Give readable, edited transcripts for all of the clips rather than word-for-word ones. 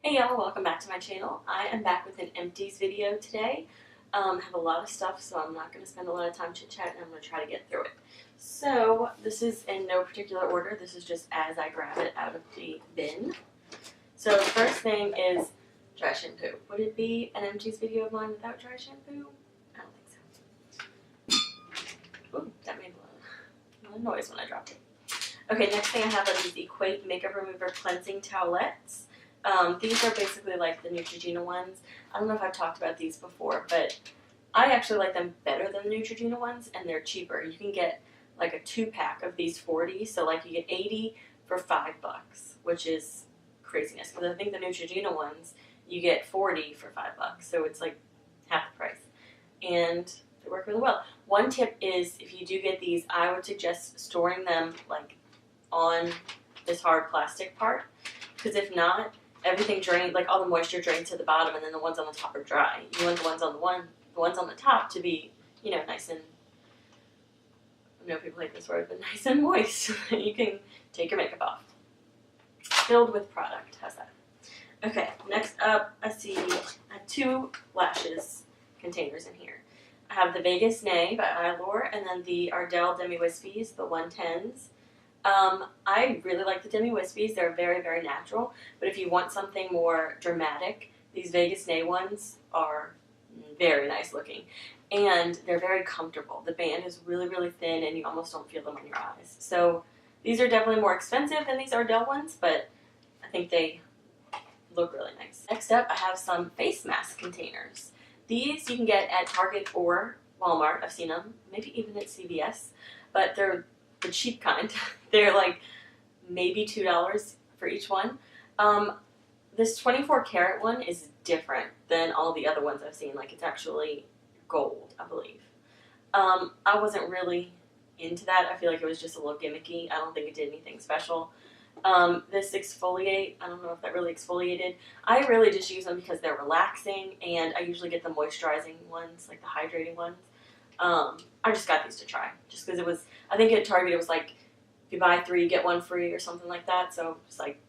Hey y'all, welcome back to my channel. I am back with an empties video today. I have a lot of stuff, so I'm not going to spend a lot of time chit-chatting. I'm going to try to get through it. So this is in no particular order. This is just as I grab it out of the bin. So the first thing is dry shampoo. Would it be an empties video of mine without dry shampoo? I don't think so. Ooh, that made a lot of noise when I dropped it. Okay, next thing I have are these Equate Makeup Remover Cleansing Towelettes. These are basically like the Neutrogena ones. I don't know if I've talked about these before, but I actually like them better than the Neutrogena ones, and they're cheaper. You can get like a 2-pack of these 40, so like you get 80 for $5, which is craziness. Because I think the Neutrogena ones, you get 40 for $5, so it's like half the price. And they work really well. One tip is if you do get these, I would suggest storing them like on this hard plastic part, because if not, everything drains, like all the moisture drains to the bottom, and then the ones on the top are dry. You want the ones on the top to be, you know, nice and, I know people hate this word, but nice and moist. You can take your makeup off. Filled with product. How's that? Okay, next up, I have 2 lashes containers in here. I have the Vegas Nay by Eyelure, and then the Ardell Demi Wispies, the 110s. I really like the Demi Wispies. They're very, very natural. But if you want something more dramatic, these Vegas Nay ones are very nice looking. And they're very comfortable. The band is really, really thin, and you almost don't feel them on your eyes. So these are definitely more expensive than these Ardell ones, but I think they look really nice. Next up, I have some face mask containers. These you can get at Target or Walmart. I've seen them, maybe even at CVS. But they're the cheap kind. They're like maybe $2 for each one. This 24 karat one is different than all the other ones I've seen. Like, it's actually gold, I believe. I wasn't really into that. I feel like it was just a little gimmicky. I don't think it did anything special. This exfoliate, I don't know if that really exfoliated. I really just use them because they're relaxing, and I usually get the moisturizing ones, like the hydrating ones. I just got these to try, just because it was, I think at Target it was like, if you buy 3, get 1 free or something like that, so just like,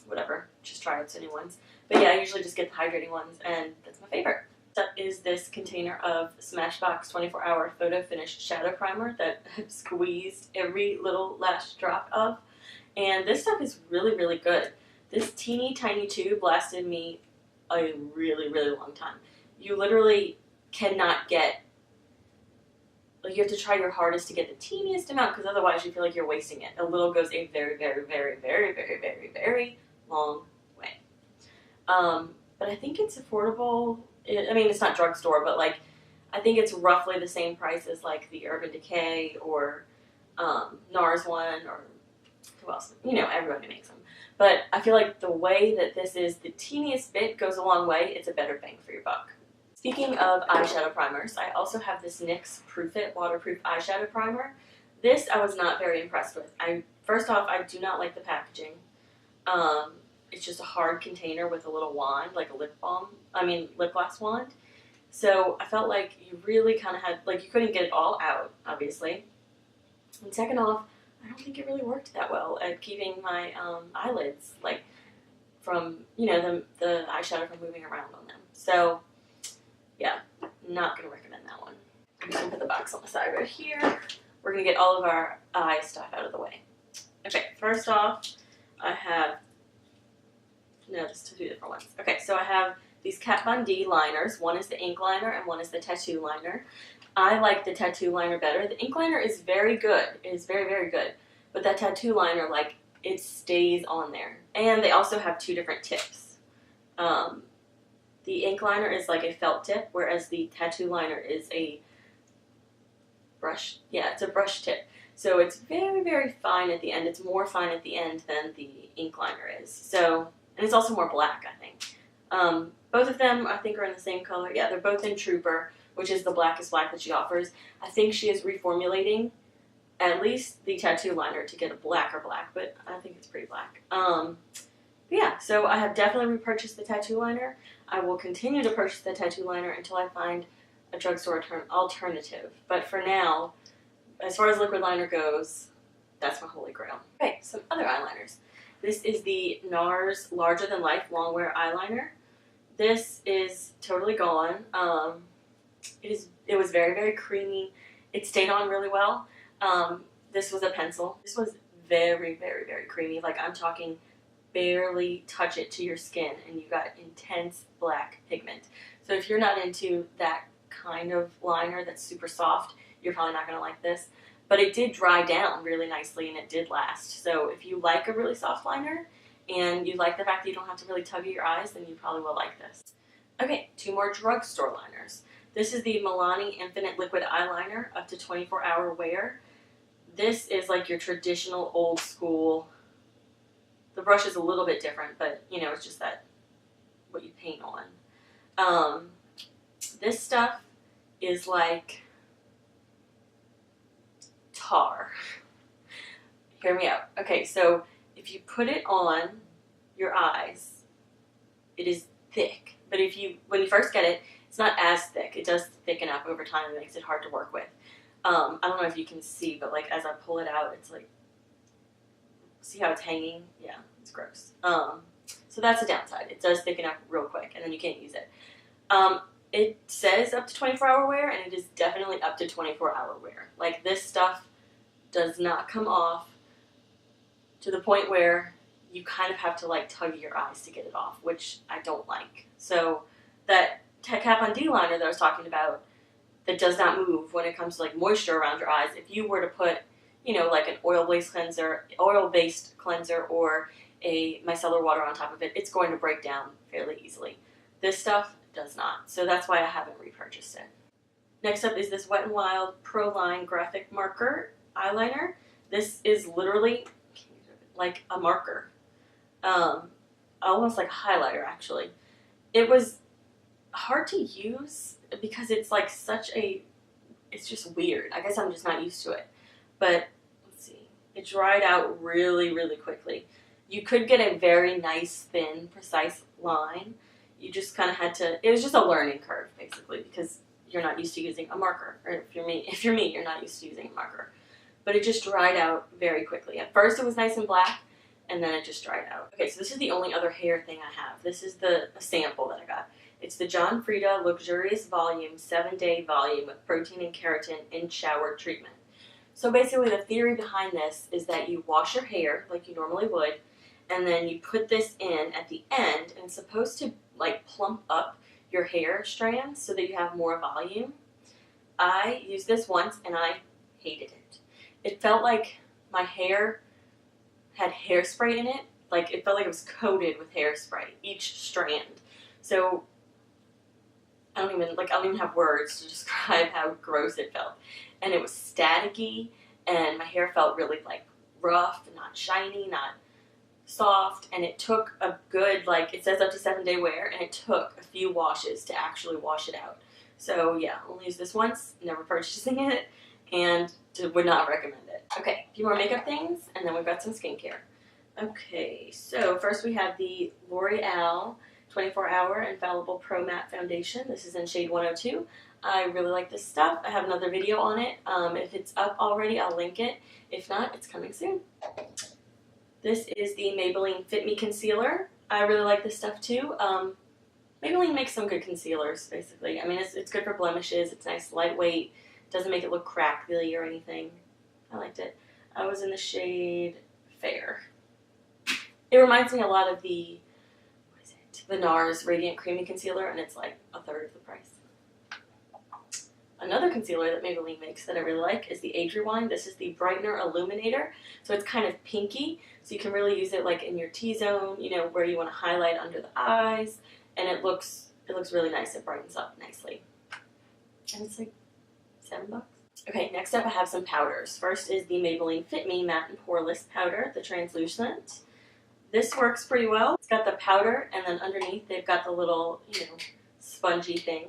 whatever, just try out some new ones. But yeah, I usually just get the hydrating ones, and that's my favorite. Next up is this container of Smashbox 24-hour Photo Finish Shadow Primer that I've squeezed every little last drop of, and this stuff is really, really good. This teeny tiny tube lasted me a really, really long time. You literally cannot get, you have to try your hardest to get the teeniest amount, because otherwise you feel like you're wasting it. A little goes a very, very, very, very, very, very, very long way. But I think it's affordable. I mean, it's not drugstore, but like, I think it's roughly the same price as like the Urban Decay or NARS one, or who else? You know, everybody makes them. But I feel like the way that this is, the teeniest bit goes a long way. It's a better bang for your buck. Speaking of eyeshadow primers, I also have this NYX Proof It Waterproof Eyeshadow Primer. This I was not very impressed with. First off, I do not like the packaging. It's just a hard container with a little wand, like a lip gloss wand. So I felt like you really kind of had, like, you couldn't get it all out, obviously. And second off, I don't think it really worked that well at keeping my eyelids, like, from, you know, the eyeshadow from moving around on them. So yeah, not going to recommend that one. I'm just going to put the box on the side right here. We're going to get all of our eye stuff out of the way. Okay, first off, I have, no, just 2 different ones. Okay, so I have these Kat Von D liners. One is the ink liner and one is the tattoo liner. I like the tattoo liner better. The ink liner is very good. It is very, very good. But that tattoo liner, like, it stays on there. And they also have 2 different tips. The ink liner is like a felt tip, whereas the tattoo liner is a brush. Yeah, it's a brush tip. So it's very, very fine at the end. It's more fine at the end than the ink liner is. So, and it's also more black, I think. Both of them, I think, are in the same color. Yeah, they're both in Trooper, which is the blackest black that she offers. I think she is reformulating at least the tattoo liner to get a blacker black, but I think it's pretty black. Yeah, so I have definitely repurchased the tattoo liner. I will continue to purchase the tattoo liner until I find a drugstore alternative. But for now, as far as liquid liner goes, that's my holy grail. Okay, some other eyeliners. This is the NARS Larger Than Life Longwear Eyeliner. This is totally gone. It was very, very creamy. It stayed on really well. This was a pencil. This was very, very, very creamy. Like, I'm talking barely touch it to your skin and you got intense black pigment. So if you're not into that kind of liner that's super soft, you're probably not going to like this. But it did dry down really nicely and it did last. So if you like a really soft liner and you like the fact that you don't have to really tug at your eyes, then you probably will like this. Okay, 2 more drugstore liners. This is the Milani Infinite Liquid Eyeliner up to 24-hour wear. This is like your traditional old school. The brush is a little bit different, but you know, it's just that what you paint on. This stuff is like tar. Hear me out. Okay, so if you put it on your eyes, it is thick. But when you first get it, it's not as thick. It does thicken up over time and makes it hard to work with. I don't know if you can see, but like as I pull it out, it's like, see how it's hanging? Yeah, it's gross. So that's a downside. It does thicken up real quick and then you can't use it. It says up to 24-hour wear and it is definitely up to 24-hour wear. Like, this stuff does not come off to the point where you kind of have to like tug your eyes to get it off, which I don't like. So that Kat Von D liner that I was talking about that does not move when it comes to like moisture around your eyes, if you were to put, you know, like an oil-based cleanser or a micellar water on top of it, it's going to break down fairly easily. This stuff does not, so that's why I haven't repurchased it. Next up is this Wet n Wild Pro Line Graphic Marker Eyeliner. This is literally like a marker. Almost like a highlighter, actually. It was hard to use because it's like it's just weird. I guess I'm just not used to it. But let's see, it dried out really, really quickly. You could get a very nice, thin, precise line. You just kind of had to, it was just a learning curve, basically, because you're not used to using a marker. Or if you're me, you're not used to using a marker. But it just dried out very quickly. At first it was nice and black, and then it just dried out. Okay, so this is the only other hair thing I have. This is a sample that I got. It's the John Frieda Luxurious Volume 7-Day Volume with Protein and Keratin in Shower Treatment. So basically the theory behind this is that you wash your hair like you normally would, and then you put this in at the end, and it's supposed to like plump up your hair strands so that you have more volume. I used this once and I hated it. It felt like my hair had hairspray in it. Like, it felt like it was coated with hairspray, each strand. So I don't even have words to describe how gross it felt. And it was staticky, and my hair felt really like rough, not shiny, not soft, and it took a good, like, it says up to 7-day wear, and it took a few washes to actually wash it out. So yeah, only used this once, never purchasing it, and would not recommend it. Okay, a few more makeup things, and then we've got some skincare. Okay, so first we have the L'Oreal 24-Hour Infallible Pro Matte Foundation. This is in shade 102. I really like this stuff. I have another video on it. If it's up already, I'll link it. If not, it's coming soon. This is the Maybelline Fit Me Concealer. I really like this stuff too. Maybelline makes some good concealers, basically. I mean, it's good for blemishes. It's nice, lightweight. Doesn't make it look crackly or anything. I liked it. I was in the shade Fair. It reminds me a lot of the NARS Radiant Creamy Concealer, and it's like a third of the price. Another concealer that Maybelline makes that I really like is the Age Rewind. This is the Brightener Illuminator. So it's kind of pinky, so you can really use it like in your T-zone, you know, where you want to highlight under the eyes, and it looks really nice. It brightens up nicely. And it's like $7. Okay, next up I have some powders. First is the Maybelline Fit Me Matte and Poreless Powder, the translucent. This works pretty well. It's got the powder, and then underneath they've got the little, you know, spongy thing.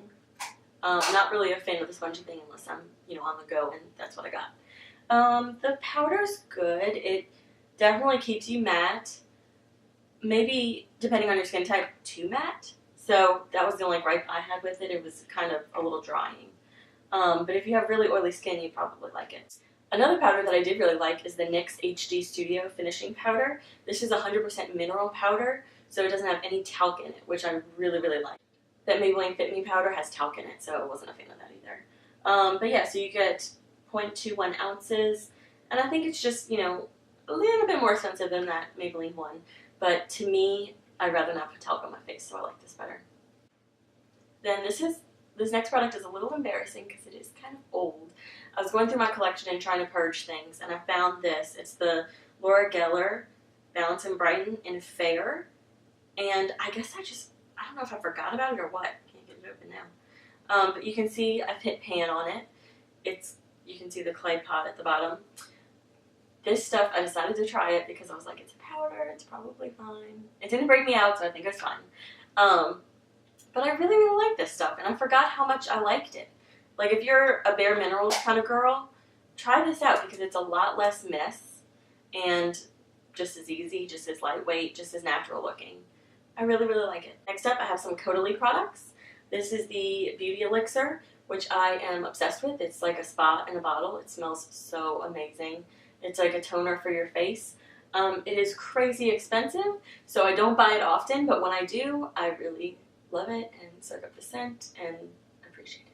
Not really a fan of the spongy thing unless I'm, you know, on the go, and that's what I got. The powder's good. It definitely keeps you matte. Maybe, depending on your skin type, too matte. So that was the only gripe I had with it. It was kind of a little drying. But if you have really oily skin, you probably like it. Another powder that I did really like is the NYX HD Studio Finishing Powder. This is 100% mineral powder, so it doesn't have any talc in it, which I really, really like. That Maybelline Fit Me powder has talc in it, so I wasn't a fan of that either. But yeah, so you get 0.21 ounces, and I think it's just, you know, a little bit more expensive than that Maybelline one, but to me, I'd rather not put talc on my face, so I like this better. Then this next product is a little embarrassing because it is kind of old. I was going through my collection and trying to purge things, and I found this. It's the Laura Geller Balance and Brighten in Fair, and I guess I don't know if I forgot about it or what. I can't get it open now. But you can see I've hit pan on it. You can see the clay pot at the bottom. This stuff, I decided to try it because I was like, it's a powder, it's probably fine. It didn't break me out, so I think it's fine. But I really, really like this stuff, and I forgot how much I liked it. Like, if you're a Bare Minerals kind of girl, try this out because it's a lot less mess and just as easy, just as lightweight, just as natural looking. I really, really like it. Next up, I have some Caudalie products. This is the Beauty Elixir, which I am obsessed with. It's like a spa in a bottle. It smells so amazing. It's like a toner for your face. It is crazy expensive, so I don't buy it often, but when I do, I really love it and soak up the scent and appreciate it.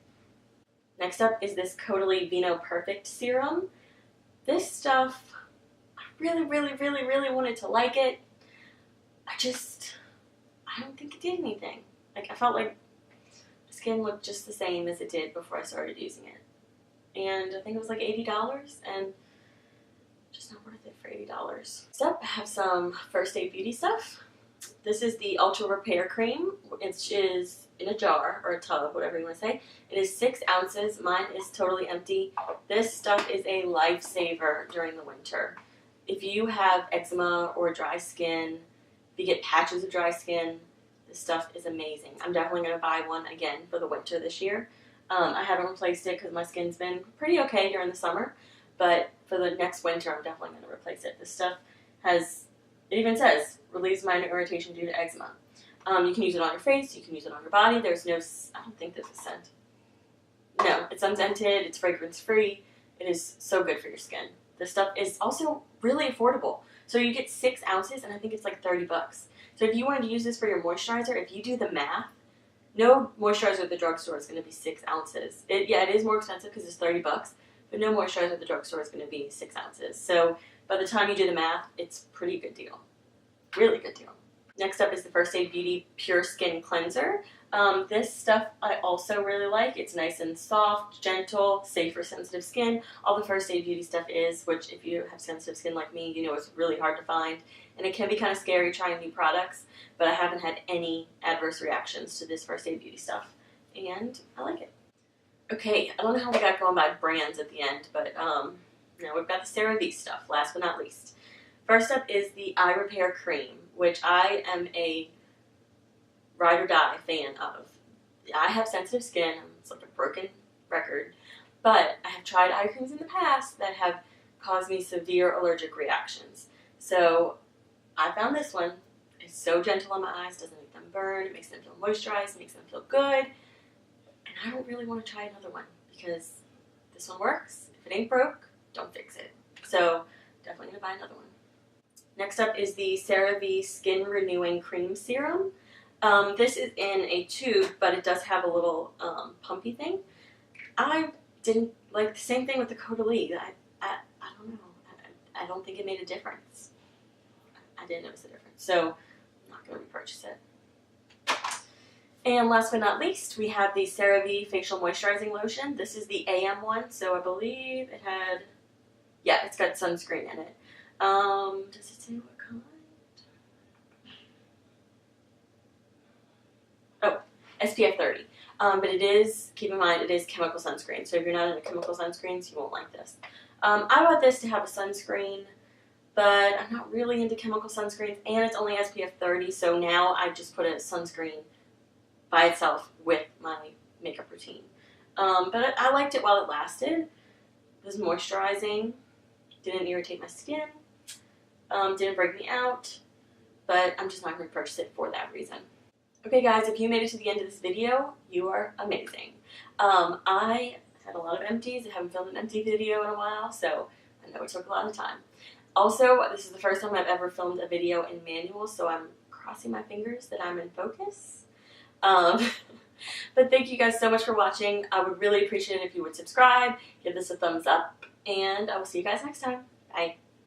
Next up is this Caudalie Vino Perfect Serum. This stuff, I really, really, really, really wanted to like it. I don't think it did anything. Like, I felt like my skin looked just the same as it did before I started using it. And I think it was like $80, and just not worth it for $80. Next up, I have some First Aid Beauty stuff. This is the Ultra Repair Cream. It is in a jar, or a tub, whatever you want to say. It is 6 ounces. Mine is totally empty. This stuff is a lifesaver during the winter. If you have eczema or dry skin, if you get patches of dry skin, this stuff is amazing. I'm definitely going to buy one again for the winter this year. I haven't replaced it because my skin's been pretty okay during the summer, but for the next winter, I'm definitely going to replace it. This stuff has, it even says, relieves minor irritation due to eczema. You can use it on your face, you can use it on your body. There's no, I don't think there's a scent. No, it's unscented, it's fragrance free. It is so good for your skin. This stuff is also really affordable. So you get 6 ounces, and I think it's like $30. So if you wanted to use this for your moisturizer, if you do the math, no moisturizer at the drugstore is going to be 6 ounces. It is more expensive because it's $30, but no moisturizer at the drugstore is going to be 6 ounces. So by the time you do the math, it's a pretty good deal. Really good deal. Next up is the First Aid Beauty Pure Skin Cleanser. This stuff I also really like. It's nice and soft, gentle, safe for sensitive skin. All the First Aid Beauty stuff is, which if you have sensitive skin like me, you know it's really hard to find. And it can be kind of scary trying new products, but I haven't had any adverse reactions to this First Aid Beauty stuff. And I like it. Okay, I don't know how we got going by brands at the end, but now we've got the CeraVe stuff, last but not least. First up is the Eye Repair Cream, which I am a ride or die fan of. I have sensitive skin, it's like a broken record, but I have tried eye creams in the past that have caused me severe allergic reactions. So I found this one. It's so gentle on my eyes, doesn't make them burn, it makes them feel moisturized, makes them feel good, and I don't really want to try another one because this one works. If it ain't broke, don't fix it. So definitely going to buy another one. Next up is the CeraVe Skin Renewing Cream Serum. This is in a tube, but it does have a little pumpy thing. I didn't like the same thing with the Caudalie. I don't know. I don't think it made a difference. I didn't notice a difference, so I'm not going to repurchase it. And last but not least, we have the CeraVe Facial Moisturizing Lotion. This is the AM one, so I believe it had, yeah, it's got sunscreen in it. Does it say what kind? Oh, SPF 30. But it is, keep in mind, it is chemical sunscreen. So if you're not into chemical sunscreens, you won't like this. I bought this to have a sunscreen, but I'm not really into chemical sunscreens, and it's only SPF 30, so now I just put a sunscreen by itself with my makeup routine. But I liked it while it lasted. It was moisturizing, didn't irritate my skin, didn't break me out, but I'm just not going to purchase it for that reason. Okay guys, if you made it to the end of this video, you are amazing. I had a lot of empties. I haven't filmed an empty video in a while, so I know it took a lot of time. Also, this is the first time I've ever filmed a video in manual, so I'm crossing my fingers that I'm in focus. But thank you guys so much for watching. I would really appreciate it if you would subscribe, give this a thumbs up, and I will see you guys next time. Bye.